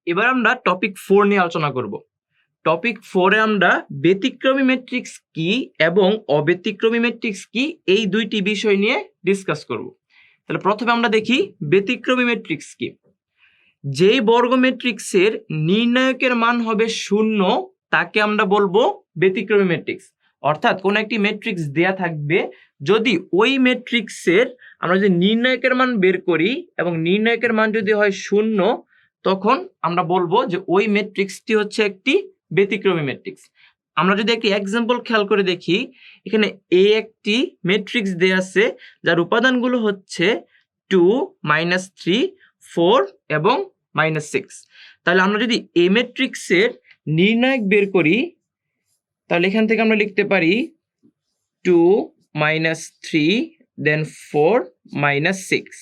এবার আমরা টপিক 4 নিয়ে আলোচনা করব। টপিক 4-এ আমরা ব্যতিক্রমী ম্যাট্রিক্স কি এবং অব্যতিক্রমী ম্যাট্রিক্স কি এই দুইটি বিষয় নিয়ে ডিসকাস করব। তাহলে প্রথমে আমরা দেখি ব্যতিক্রমী ম্যাট্রিক্স কি। যেই বর্গ ম্যাট্রিক্সের নির্ণায়কের মান হবে 0 তাকে আমরা বলবো ব্যতিক্রমী ম্যাট্রিক্স। অর্থাৎ কোন একটি ম্যাট্রিক্স দেয়া থাকবে, যদি ওই ম্যাট্রিক্সের আমরা যদি নির্ণায়কের মান বের করি এবং নির্ণায়কের মান যদি হয় 0, তখন আমরা বলবো যে ওই ম্যাট্রিক্সটি হচ্ছে একটি ব্যতিক্রমী ম্যাট্রিক্স। আমরা যদি একটি এক্সাম্পল খেয়াল করে দেখি, এখানে একটি ম্যাট্রিক্স দেয়া আছে যার উপাদানগুলো হচ্ছে 2, -3, 4 এবং -6। তাহলে আমরা যদি এই ম্যাট্রিক্সের নির্ণায়ক বের করি, তাহলে এখান থেকে আমরা লিখতে পারি 2, -3, দেন 4, -6।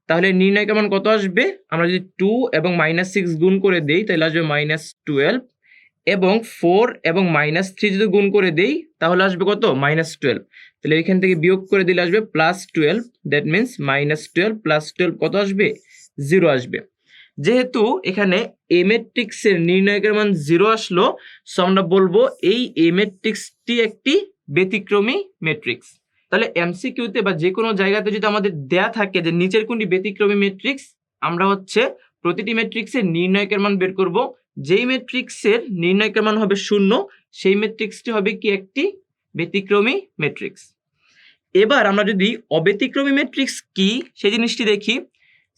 তাহলে নির্ণায়কের মান কত আসবে? আমরা যদি 2 এবং -6 গুণ করে দেই তাহলে আসবে -12, এবং 4 এবং -3 যদি গুণ করে দেই তাহলে আসবে কত? -12। তাহলে এখান থেকে বিয়োগ করে দিলে আসবে +12, দ্যাট মিনস -12 + 12 কত আসবে? 0 আসবে। যেহেতু এখানে এ ম্যাট্রিক্সের নির্ণায়কের মান 0 আসলো, সো আমরা বলবো এই এ ম্যাট্রিক্সটি একটি ব্যতিক্রমী ম্যাট্রিক্স। তাহলে এমসিকিউতে বা যে কোনো জায়গাতে যদি আমাদের দেয়া থাকে যে নিচের কোনটি ব্যতিক্রমী ম্যাট্রিক্স, আমরা হচ্ছে প্রতিটি ম্যাট্রিক্সের নির্ণায়কের মান বের করব। যেই ম্যাট্রিক্সের নির্ণায়কের মান হবে 0, সেই ম্যাট্রিক্সটি হবে কি? একটি ব্যতিক্রমী ম্যাট্রিক্স। এবার আমরা যদি অব্যতিক্রমী ম্যাট্রিক্স কি সেই জিনিসটি দেখি।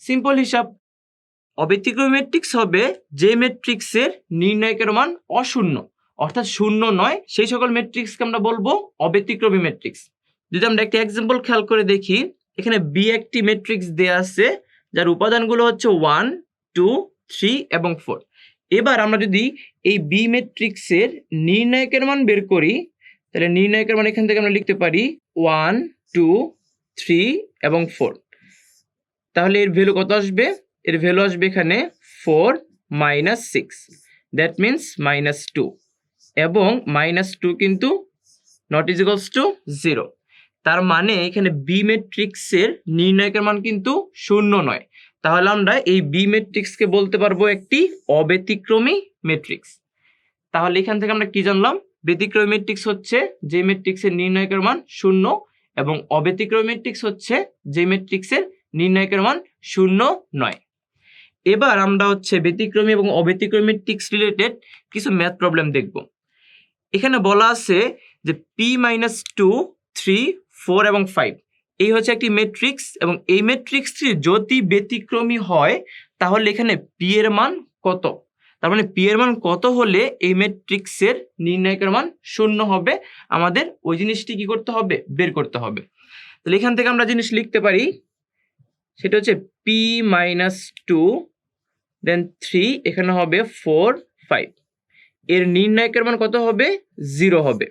সিম্পল হিসাব, অব্যতিক্রমী ম্যাট্রিক্স হবে যে ম্যাট্রিক্সের নির্ণায়কের মান অশূন্য, অর্থাৎ 0 নয়, সেই সকল ম্যাট্রিক্সকে আমরা বলবো অব্যতিক্রমী ম্যাট্রিক্স। যদি আমরা একটা এক্সাম্পল খেয়াল করে দেখি, এখানে বি একটি ম্যাট্রিক্স দেয়া আছে যার উপাদানগুলো হচ্ছে 1, 2, 3 এবং 4। এবার আমরা যদি এই বি ম্যাট্রিক্সের নির্ণায়কের মান বের করি, তাহলে নির্ণায়কের মান এখান থেকে আমরা লিখতে পারি 1, 2, 3 এবং 4। তাহলে এর ভ্যালু কত আসবে? এর ভ্যালু আসবে এখানে 4 - 6, দ্যাট মিনস -2, এবং -2 কিন্তু নট ইজ ইকুয়ালস টু 0। তার মানে এখানে বি ম্যাট্রিক্সের নির্ণায়কের মান কিন্তু 0 নয়। তাহলে আমরা এই বি ম্যাট্রিক্সকে বলতে পারবো একটি অব্যতিক্রমী ম্যাট্রিক্স। তাহলে এখান থেকে আমরা কি জানলাম? ব্যতিক্রমী ম্যাট্রিক্স হচ্ছে যে ম্যাট্রিক্সের নির্ণায়কের মান 0, এবং অব্যতিক্রমী ম্যাট্রিক্স হচ্ছে যে ম্যাট্রিক্সের নির্ণায়কের মান 0 নয়। এবার আমরা হচ্ছে ব্যতিক্রমী এবং অব্যতিক্রমী ম্যাট্রিক্স রিলেটেড কিছু ম্যাথ প্রবলেম দেখব। এখানে বলা আছে যে p-2, 3, 4 এবং 5 এই হচ্ছে একটি ম্যাট্রিক্স, এবং এই ম্যাট্রিক্সটি যদি ব্যতিক্রমী হয় তাহলে এখানে p এর মান কত? তার মানে p এর মান কত হলে এই ম্যাট্রিক্সের নির্ণায়কের মান 0 হবে, আমাদের ওই জিনিসটি কি করতে হবে? বের করতে হবে। তাহলে এখান থেকে আমরা জিনিস লিখতে পারি, সেটা হচ্ছে p-2, দেন 3, এখানে হবে 4, 5। এর নির্ণায়কের মান কত হবে? 0 হবে,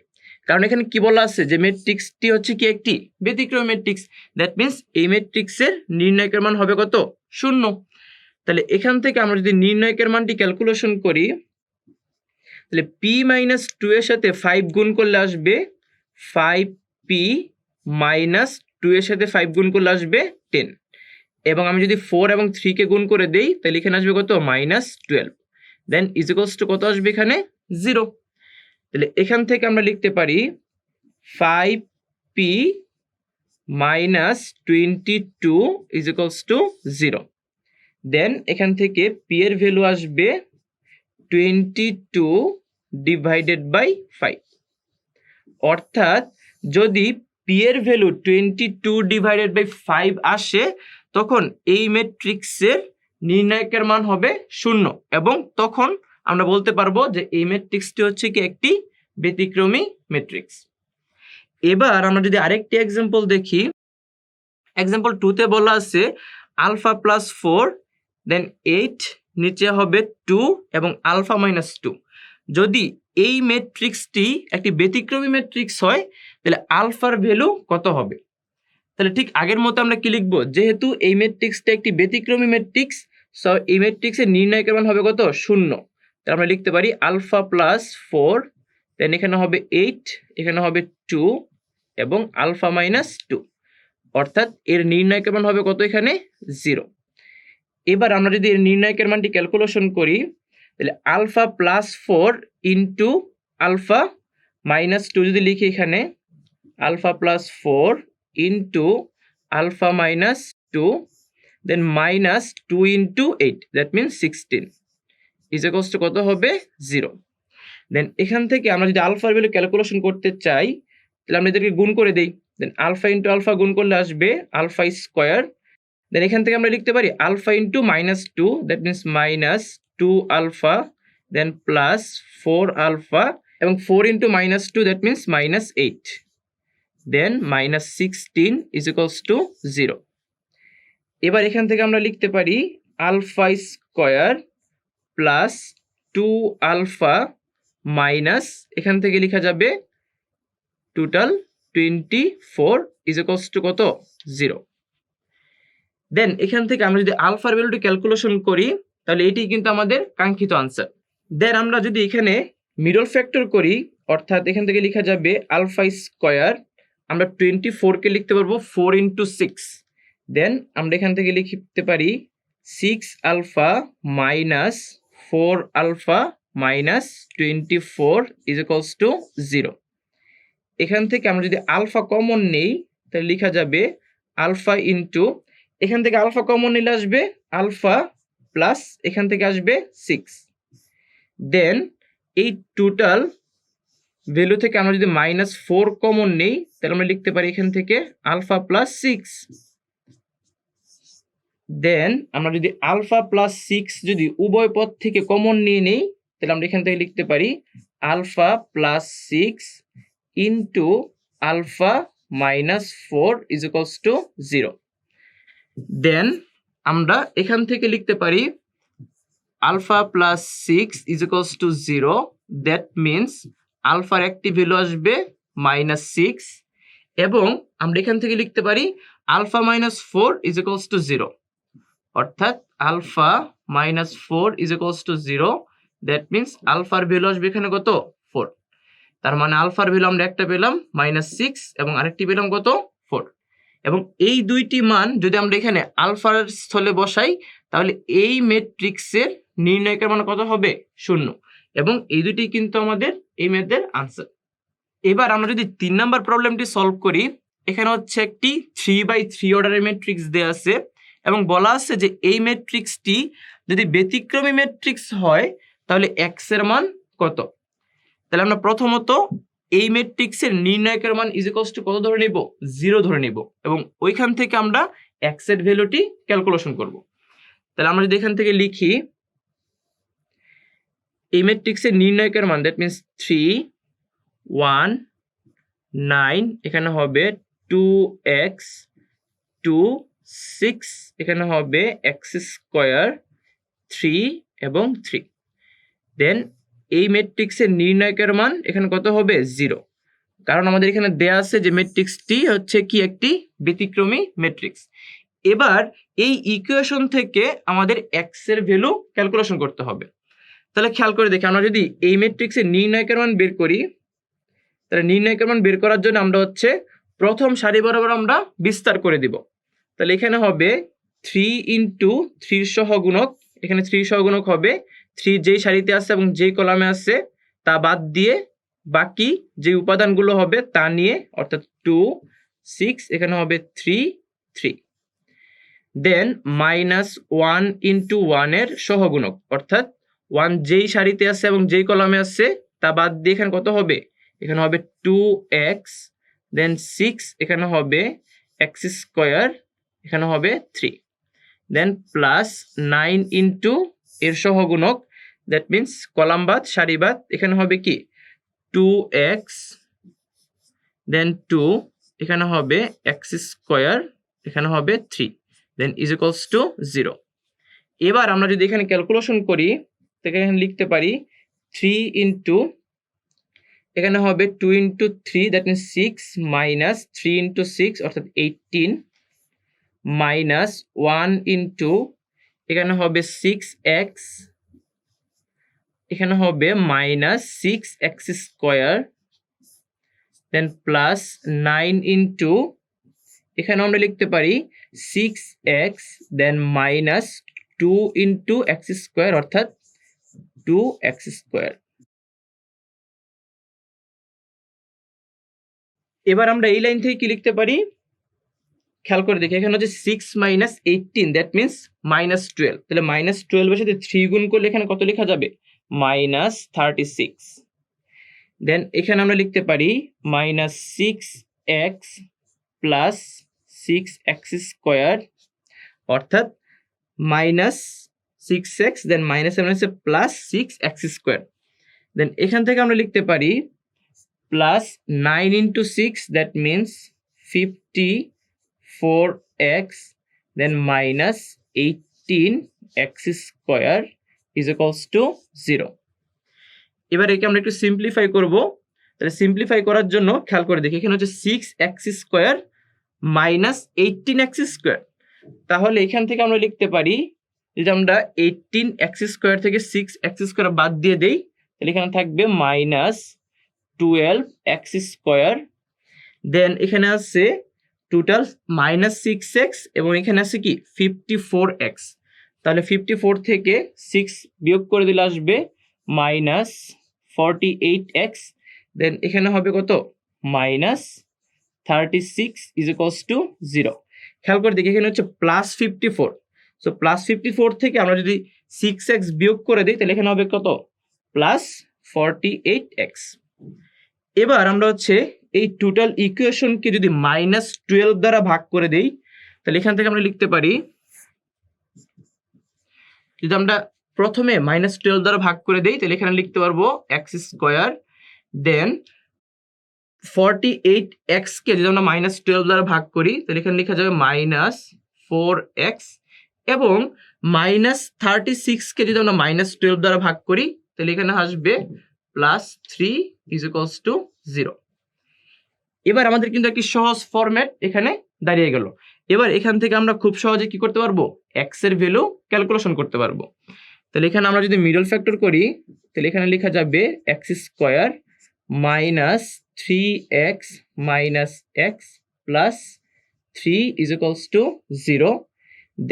কারণ এখানে কি বলা আছে যে ম্যাট্রিক্সটি হচ্ছে কি? একটি ব্যতিক্রমী ম্যাট্রিক্স। দ্যাট মিনস এই ম্যাট্রিক্সের নির্ণায়কের মান হবে কত? 0। তাহলে এখান থেকে আমরা যদি নির্ণায়কের মানটি ক্যালকুলেশন করি, তাহলে p-2 এর সাথে 5 গুণ করলে আসবে 5p, -2 এর সাথে 5 গুণ করলে আসবে 10, এবং আমি যদি 4 এবং 3 কে গুণ করে দেই তাহলে এখানে আসবে কত? -12, দেন ইজ ইকুয়ালস টু কত আসবে? এখানে 0। তাহলে এখান থেকে আমরা লিখতে পারি 5p - 22 ইজ ইকুয়ালস টু 0। দেন এখান থেকে p এর ভ্যালু আসবে 22 ডিভাইডেড বাই 5। অর্থাৎ যদি p এর ভ্যালু 22 ডিভাইডেড বাই 5 আসে, তখন এই ম্যাট্রিক্সের নির্ণায়কের মান হবে 0, এবং তখন আমরা বলতে পারবো যে এই ম্যাট্রিক্সটি হচ্ছে কি? একটি ব্যতিক্রমী ম্যাট্রিক্স। এবার আমরা যদি আরেকটি এক্সাম্পল দেখি, এক্সাম্পল 2-তে বলা আছে আলফা + 4, দেন 8, নিচে হবে 2 এবং আলফা -2। যদি এই ম্যাট্রিক্সটি একটি ব্যতিক্রমী ম্যাট্রিক্স হয় তাহলে আলফার ভ্যালু কত হবে? তাহলে ঠিক আগের মতো আমরা কি লিখব? যেহেতু এই ম্যাট্রিক্সটা একটি ব্যতিক্রমী ম্যাট্রিক্স, সো এই ম্যাট্রিক্সের নির্ণায়কের মান হবে কত? 0। তাহলে আমরা লিখতে পারি আলফা + 4, দেন এখানে হবে 8, এখানে হবে 2 এবং আলফা -2, অর্থাৎ এর নির্ণায়কের মান হবে কত? এখানে 0। এবার আমরা যদি এর নির্ণায়কের মানটি ক্যালকুলেশন করি, তাহলে alpha plus 4 into alpha minus 2 যদি লিখি এখানে, alpha plus 4 into alpha minus 2, then minus 2 into 8, that means 16 is equals to কত হবে 0। দেন এখান থেকে আমরা যদি আলফার ভ্যালু ক্যালকুলেশন করতে চাই, তাহলে আমরা এদেরকে গুণ করে দেই। দেন আলফা ইন্টু আলফা গুণ করলে আসবে আলফা স্কোয়ার। দেন এখান থেকে আমরা লিখতে পারি alpha into minus 2, that means minus 2 alpha, then plus 4 alpha, এবং 4 into minus 2, that means minus 8, then minus 16 is equals to 0। এবার এখান থেকে আমরা লিখতে পারি alpha square plus 2 alpha minus, এখান থেকে লেখা যাবে টোটাল 24 ইজ ইকুয়ালস টু কত 0। দেন এখান থেকে আমরা যদি আলফার ভ্যালুটি ক্যালকুলেশন করি, তাহলে এটি কিন্তু আমাদের কাঙ্ক্ষিত আনসার। দেন আমরা যদি এখানে মিডল ফ্যাক্টর করি, অর্থাৎ এখান থেকে লেখা যাবে আলফা স্কোয়ার, আমরা 24কে লিখতে পারবো 4 ইন্টু 6, দেন আমরা এখান থেকে লিখতে পারি 6 alpha minus 4 alpha minus 24 is equals to 0। এখান থেকে আমরা যদি আলফা কমন নেই, তাহলে লেখা যাবে আলফা ইন্টু, এখান থেকে আলফা কমন নিলে আসবে আলফা প্লাস এখান থেকে আসবে 6, দেন এই টোটাল ভ্যালু থেকে আমরা যদি মাইনাস 4 কমন নেই, তাহলে আমরা লিখতে পারি এখান থেকে আলফা প্লাস 6, দেন আমরা যদি আলফা প্লাস 6 যদি উভয় পদ থেকে কমন নিয়ে নেই, তাহলে আমরা এখান থেকে লিখতে পারি alpha plus 6 into alpha minus 4 is equals to 0। Then আমরা এখান থেকে লিখতে পারি alpha plus 6 is equals to 0, that means আলফার একটি ভ্যালু আসবে মাইনাস 6, এবং আমরা এখান থেকে লিখতে পারি alpha minus 4 is equals to 0, অর্থাৎ alpha minus 4 is equals to 0, that means আলফার ভ্যালু আসবে এখানে কত 4। তার মানে আলফার ভ্যালু আমরা একটা পেলাম মাইনাস 6 এবং আরেকটি পেলাম কত 4। এবং এই দুইটি মান যদি আমরা এখানে আলফার স্থলে বসাই, তাহলে এই ম্যাট্রিক্সের নির্ণায়কের মান কত হবে 0, এবং এই দুটি কিন্তু আমাদের এই ম্যাথের আনসার। এবার আমরা যদি 3 নাম্বার প্রবলেমটি সলভ করি, এখানে হচ্ছে একটি 3/3 অর্ডারের ম্যাট্রিক্স দেয়া আছে এবং বলা আছে যে এই ম্যাট্রিক্সটি যদি ব্যতিক্রমী ম্যাট্রিক্স হয়, তাহলে x এর মান কত। তাহলে আমরা প্রথমত এই ম্যাট্রিক্সের নির্ণায়কের মান ইজ ইকুয়ালস টু কত ধরে নিব 0 ধরে নিব, এবং ওইখান থেকে আমরা x এর ভ্যালুটি ক্যালকুলেশন করব। তাহলে আমরা যদি এখান থেকে লিখি এই ম্যাট্রিক্সের নির্ণায়কের মান, দ্যাট মিনস 3 1 9, এখানে হবে 2x 2 6, এখানে হবে x স্কয়ার 3 এবং 3। দেন এই ম্যাট্রিক্সের নির্ণায়কের মান এখানে কত হবে 0, কারণ আমাদের এখানে দেয়া আছে যে ম্যাট্রিক্সটি হচ্ছে কি একটি ব্যতিক্রমী ম্যাট্রিক্স। এবার এই ইকুয়েশন থেকে আমাদের x এর ভ্যালু ক্যালকুলেশন করতে হবে। তাহলে খেয়াল করে দেখি, আমরা যদি এই ম্যাট্রিক্সের নির্ণায়কের মান বের করি, তাহলে নির্ণায়কের মান বের করার জন্য আমরা হচ্ছে প্রথম সারি বরাবর আমরা বিস্তার করে দিব। তাহলে এখানে হবে 3 ইন্টু 3 সহগুণক, এখানে 3 সহগুণক হবে 3 যেই সারিতে আছে এবং যেই কলামে আছে তা বাদ দিয়ে বাকি যে উপাদানগুলো হবে তা নিয়ে, অর্থাৎ 2 6, এখানে হবে 3 3, দেন মাইনাস 1 ইন্টু 1 এর সহগুণক, অর্থাৎ 1 যেই সারিতে আছে এবং যেই কলামে আছে তা বাদ দিয়ে এখানে কত হবে, এখানে হবে 2x, দেন 6, এখানে হবে x স্কয়ার, এখানে হবে 3, দেন প্লাস 9 ইন্টু এর সহগুণক, দ্যাট মিনস কলাম বাদ সারি বাদ, এখানে হবে কি 2x, দেন 2, এখানে হবে x স্কয়ার, এখানে হবে 3, দেন ইজ ইকুয়ালস টু 0। এবার আমরা যদি এখানে ক্যালকুলেশন করি, তাহলে এখানে লিখতে পারি 3 ইন্টু, এখানে হবে 2 into 3, that means 6, minus 3 into 6 অর্থাৎ 18, মাইনাস 1 ইন্টু, এখানে হবে 6x, এখানে হবে মাইনাস 6x স্কয়ার, দেন প্লাস 9 ইন্টু, এখানে আমরা লিখতে পারি 6x, then minus 2 into x square অর্থাৎ 2x স্কোয়ার। এবার আমরা এই লাইন থেকে কি লিখতে পারি খেয়াল করে দেখি, এখানে হচ্ছে 6 মাইনাস 18 দ্যাট মিনস মাইনাস 12। তাহলে মাইনাস 12 এর সাথে 3 গুণ করলে এখানে কত লেখা যাবে? মাইনাস 36। দেন এখানে আমরা লিখতে পারি minus 6x plus 6x square অর্থাৎ মাইনাস 6x দেন মাইনাস হচ্ছে প্লাস 6x স্কোয়ার। দেন এখান থেকে আমরা লিখতে পারি plus 9 into 6 that means 54x then minus 18x square is equals to 0। এবার একে আমরা একটু সিম্পলিফাই করব। তাহলে সিম্পলিফাই করার জন্য খেয়াল করে দেখি, এখানে হচ্ছে 6x square minus 18x square. তাহলে এখান থেকে আমরা লিখতে পারি যদি আমরা 18x স্কোয়ার থেকে 6x স্কোয়ার বাদ দিয়ে দেই তাহলে এখানে থাকবে মাইনাস 12x স্কোয়ার। দেন এখানে আছে টোটাল মাইনাস 6x এবং এখানে আছে কি 54x। তাহলে 54 থেকে 6 বিয়োগ করে দিলে আসবে মাইনাস 48x। দেন এখানে হবে কত? Minus 36 is equals to 0। খেয়াল করে দেখি এখানে হচ্ছে প্লাস 54। সো প্লাস 54 থেকে আমরা যদি 6x বিয়োগ করে দিই তাহলে এখানে হবে কত? Plus 48x। এবার আমরা হচ্ছে এই টোটাল ইকুয়েশনকে যদি মাইনাস 12 দ্বারা ভাগ করে দেই তাহলে এখান থেকে আমরা লিখতে পারি, যদি আমরা প্রথমে মাইনাস 12 দ্বারা ভাগ করে দেই তাহলে এখানে লিখতে পারবো এক্স স্কোয়ার। দেন 48x কে যদি আমরা মাইনাস 12 দ্বারা ভাগ করি তাহলে এখানে লেখা যাবে মাইনাস 4x এবং মাইনাস 36 কে যদি আমরা মাইনাস 12 দ্বারা ভাগ করি তাহলে এখানে আসবে প্লাস 3 ইজ ইকুয়ালস টু 0। এবার আমাদের কিন্তু একটি সহজ ফরম্যাট এখানে দাঁড়িয়ে গেল। এবার এখান থেকে আমরা খুব সহজে কি করতে পারবো? এক্স এর ভ্যালু ক্যালকুলেশন করতে পারবো। তাহলে এখানে আমরা যদি মিডল ফ্যাক্টর করি তাহলে এখানে লেখা যাবে x square minus 3x minus x plus 3 is equals to 0।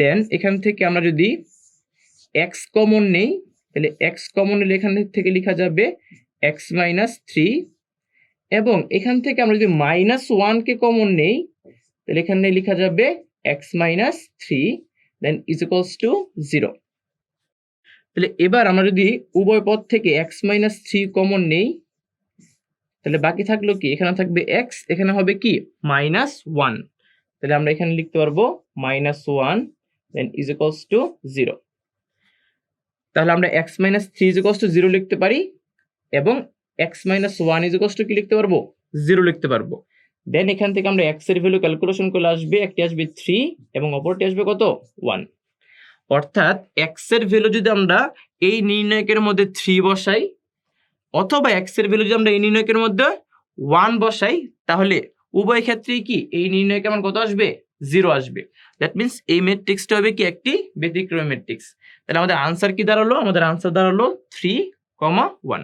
দেন এখান থেকে আমরা যদি এক্স কমন নেই তাহলে এক্স কমন নিলে এখান থেকে লেখা যাবে এক্স মাইনাস 3 এবং এখান থেকে আমরা যদি মাইনাস 1 কে কমন নেই তাহলে এখানে লেখা যাবে x minus 3 then is equals to 0। তাহলে এবার আমরা যদি উভয় পদ থেকে এক্স মাইনাস 3 কমন নেই তাহলে বাকি থাকলো কি? এখানে থাকবে এক্স, এখানে হবে কি মাইনাস 1। তাহলে আমরা এখানে লিখতে পারবো minus 1 then is equals to 0। তাহলে আমরা x minus 3 is equals to 0 লিখতে পারি এবং x minus 1 is equals to কি লিখতে পারবো? 0 লিখতে পারবো। দেন এখান থেকে আমরা এক্স এর ভ্যালু ক্যালকুলেশন করলে আসবে, একটি আসবে 3 এবং অপরটি আসবে কত? 1। অর্থাৎ এক্স এর ভ্যালু যদি আমরা এই নির্ণয়কের মধ্যে 3 বসাই অথবা এক্স এর ভ্যালু যদি আমরা এই নির্ণয়কের মধ্যে 1 বসাই তাহলে উভয় ক্ষেত্রেই কি এই নির্ণয়কে আমার কত আসবে? 0 আসবে। দ্যাট মিনস এই ম্যাট্রিক্সটা হবে কি একটি ব্যতিক্রমী ম্যাট্রিক্স। তাহলে আমাদের আনসার কি দাঁড়ালো? আমাদের আনসার দাঁড়ালো 3, 1।